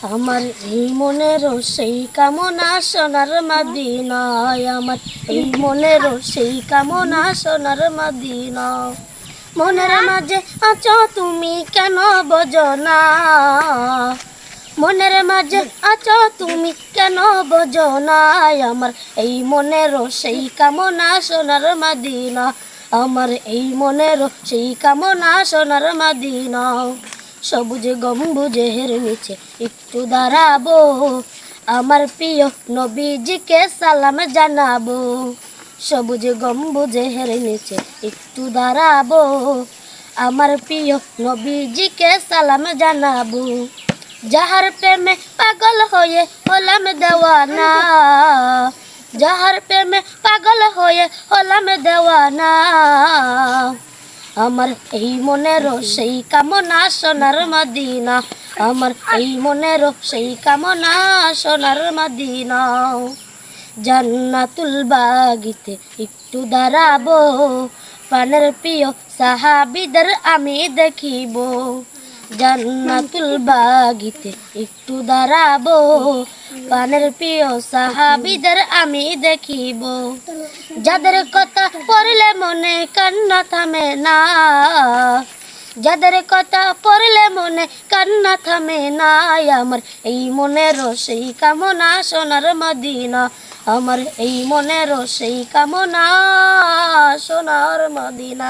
আমার এই মনেরও সেই কামনা সোনার মদিনায়, আমার এই মনেরও সেই কামনা সোনার মদিনা। মনের মাঝে আছো তুমি কেন বোঝো না, মনের মাঝে আছো তুমি কেন বোঝো না, আমার এই মনেরও সেই কামনা সোনার মদিনা, আমার এই মনেরও সেই কামনা সোনার মদিনা। সবুজ গম্বুজের নিচে একটু দাঁড়াবো, আমার প্রিয় নবীজিকে সালাম জানাবো। সবুজ গম্বুজের নিচে একটু দাঁড়াবো, আমার প্রিয় নবীজিকে সালাম জানাবো। যাহার প্রেমে পাগল হয়ে হলাম দেওয়ানা, যাহার প্রেমে পাগল হয়ে হলাম দেওয়ানা, আমার এই মনেরও সেই কামনা সোনার মদিনা, আমার এই মনেরও সেই কামনা সোনার মদিনা। জান্নাতুল বাগিতে একটু দাঁড়াবো, প্রাণের প্রিয় সাহাবীদের আমি দেখিব। জান্নাতুল বাগিতে একটু দাঁড়াবো, প্রাণের প্রিয় সাহাবীদের আমি দেখিব। যাদের কথা পড়লে মনে কান্না থামে না, যাদের কথা পড়লে মনে কান্না থামে না, আমার এই মনেরও সেই কামনা সোনার মদিনা, আমার এই মনেরও সেই কামনা সোনার মদিনা।